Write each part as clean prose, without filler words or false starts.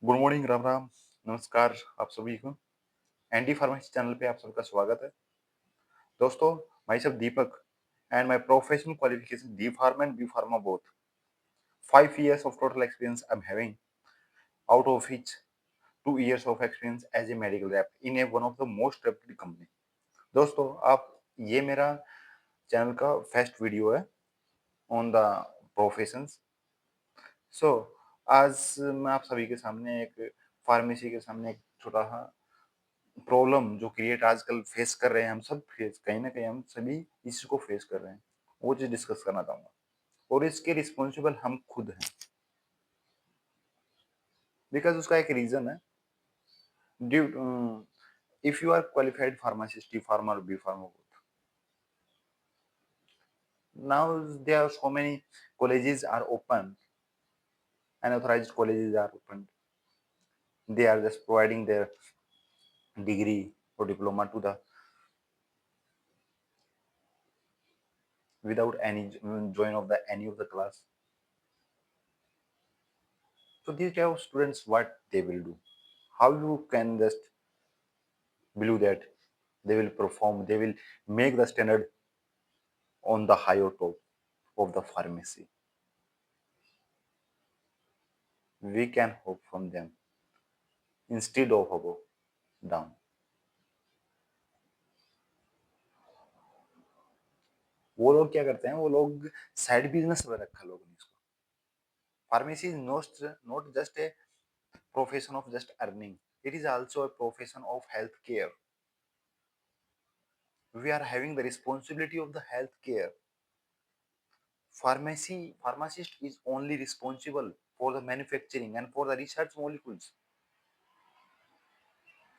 Good morning, Ram Ram, नमस्कार आप सभी को। एनडी फार्मेसी चैनल पे आप सबका स्वागत है। दोस्तों, myself Deepak and my professional qualification D pharma and B pharma both. 5 years of total experience I'm having, out of which 2 years of experience as a medical rep in a one of the most reputed company. दोस्तों, आप ये मेरा channel का first video है on the professions. सो आज मैं आप सभी के सामने एक फार्मेसी के सामने एक छोटा सा प्रॉब्लम जो क्रिएट आजकल फेस कर रहे हैं, हम सब फेस कहीं ना कहीं हम सभी इस चीज को फेस कर रहे हैं, वो चीज डिस्कस करना चाहूंगा। और इसके रिस्पॉन्सिबल हम खुद हैं, बिकॉज उसका एक रीजन है। Due if you are qualified pharmacist, D pharma और B pharma, now there are so many colleges are open, unauthorized colleges are open. They are just providing their degree or diploma to the without any join of the any of the class. So these type of students, what they will do? How you can just believe that they will perform, they will make the standard on the higher top of the pharmacy? We can hope from them instead of above, down. वो लोग क्या करते हैं, वो लोग side business में रखा लोगों ने इसको। Pharmacy is not just a profession of just earning, it is also a profession of health care. We are having the responsibility of the health care. Pharmacist is only responsible for the manufacturing and for the research molecules,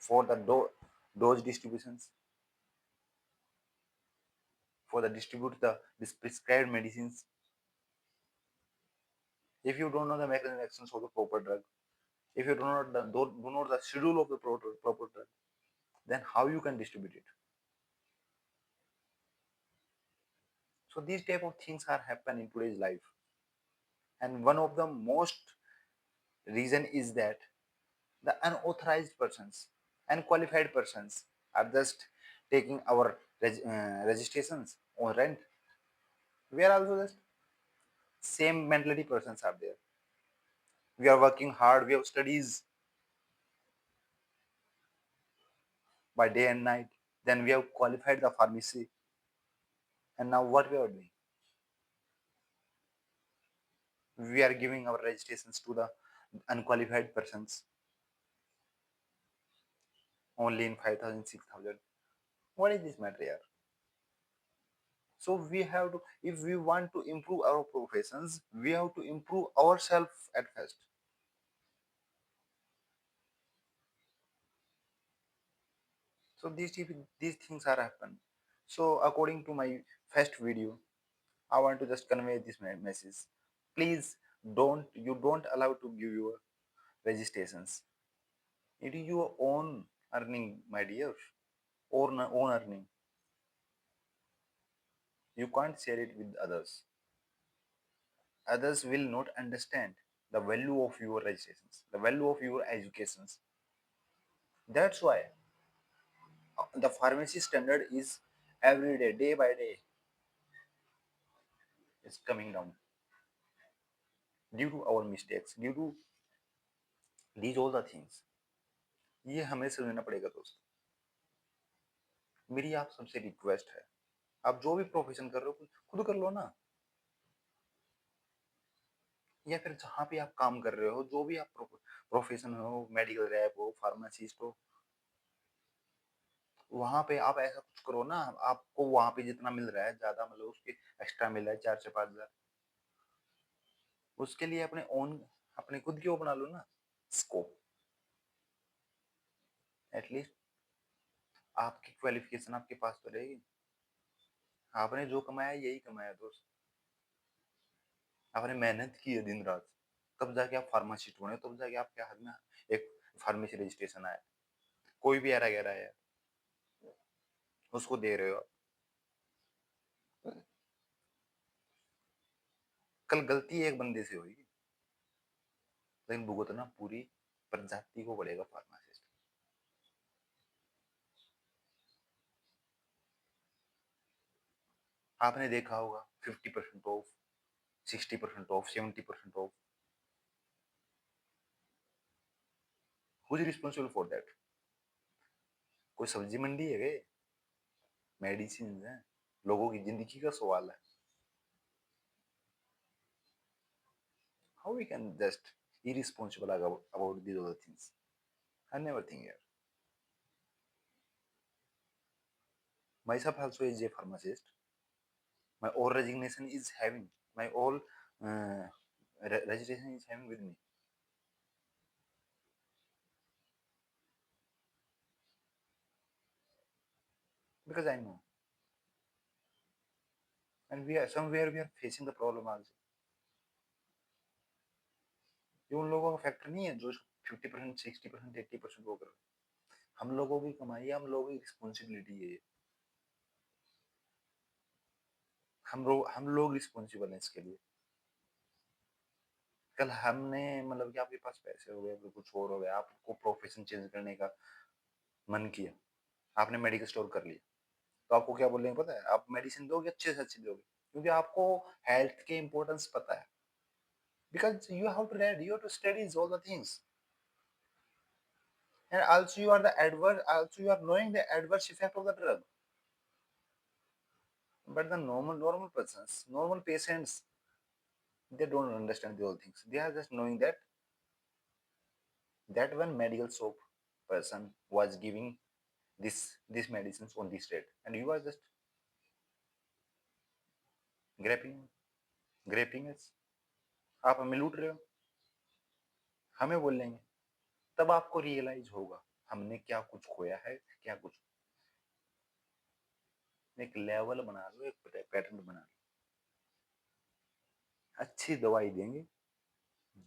for the dose distributions, for the distribute the this prescribed medicines. If you don't know the mechanism of action of the proper drug, if you do not the schedule of the proper drug, then how you can distribute it? So these type of things are happen in today's life, and one of the most reason is that the unauthorized persons and qualified persons are just taking our registrations on rent. We are also just same mentality persons are there. We are working hard, we have studies by day and night, then we have qualified the pharmacy, and now what we are doing, we are giving our registrations to the unqualified persons only in 5,000, 6,000. What is this matter here? So we have to, if we want to improve our professions, we have to improve ourselves at first. So these things are happen. So according to my first video, I want to just convey this message. Please don't allow to give your registrations. It is your own earning, my dear, own earning. You can't share it with others. Others will not understand the value of your registrations, the value of your educations. That's why the pharmacy standard is every day, day by day, is coming down due to our mistakes, due to these all the things. ये हमें समझना पड़ेगा दोस्त। मेरी आप सबसे request है, आप जो भी प्रोफेशन कर रहे हो खुद कर लो ना, या फिर जहाँ भी आप काम कर रहे हो, जो भी आप प्रोफेशन हो, मेडिकल रैप हो, फार्मासिस्ट हो, वहां पे आप ऐसा कुछ करो ना, आपको वहां पे जितना मिल रहा है ज्यादा, मतलब उसके एक्स्ट्रा मिल रहा है 4 से 5 हजार, उसके लिए अपने ओन, अपने खुद की वो बना लो ना स्कोप। एटलीस्ट आपकी क्वालिफिकेशन आपके पास तो रहेगी। आपने जो कमाया यही कमाया दोस्त, आपने मेहनत की है दिन रात, तब जाके आप फार्मासिस्ट बने, तब जाके आपके हाथ में एक फार्मेसी रजिस्ट्रेशन आया। कोई भी एरा गहरा है, उसको दे रहे हो आप। कल गलती एक बंदे से होगी, लेकिन भुगतना पूरी पर जाति को पड़ेगा फार्मासिस्ट। आपने देखा होगा 50% of, 60% of, 70% of. Who is responsible for that? कोई सब्जी मंडी है क्या? मेडिसिन है, लोगों की जिंदगी का सवाल है। How we can just irresponsible about these other things? I never think here. Myself also is a pharmacist. My all resignation is having, my all registration is having with me. Because I know, and we are somewhere we are facing the problem also. ये उन लोगों का factor नहीं है जो 50%, 60%, 80% वो कर रहे हैं। हम लोगों की कमाई है, हम लोगों की रिस्पॉन्सिबिलिटी है ये। हम लोग रिस्पॉन्सिबल हैं इसके लिए। कल हमने मतलब कि आपके पास पैसे हो गए, कुछ और हो गया, आपको प्रोफेशन चेंज करने का मन किया, आपने मेडिकल स्टोर कर लिया, तो आपको क्या बोलेंगे पता है? आप मेडिसिन दोगे, अच्छे से अच्छी दोगे, क्योंकि आपको हेल्थ के इम्पोर्टेंस पता है। Because you have to read, you have to study all the things, and also you are the adverse, also you are knowing the adverse effect of the drug. But the normal persons, normal patients, they don't understand the all things. They are just knowing that one medical shop person was giving this medicines on this rate, and you are just grabbing grabbing it. आप हमें लूट रहे हो, हमें बोलेंगे, तब आपको realise होगा हमने क्या कुछ खोया है, क्या कुछ। एक लेवल बना लो, एक पैटर्न बना लो, अच्छी दवाई देंगे,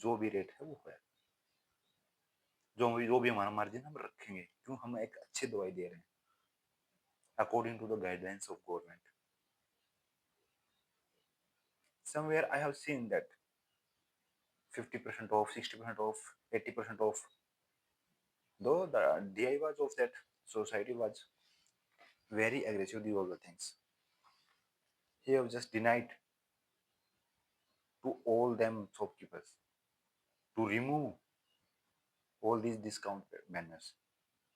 जो भी रेट है वो है, जो भी हमारा मार्जिन हम रखेंगे, क्यों? हम एक अच्छी दवाई दे रहे हैं according to the guidelines of government. Somewhere I have seen that 50% off, 60% off, 80% off. Though the DI was of that society was very aggressive with all the things. He have just denied to all them shopkeepers to remove all these discount banners,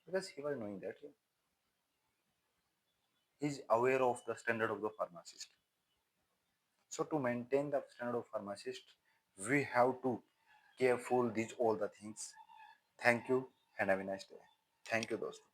because he was knowing that he is aware of the standard of the pharmacist. So to maintain the standard of pharmacist, we have to careful these all the things. Thank you and have a nice day. Thank you, दोस्तों।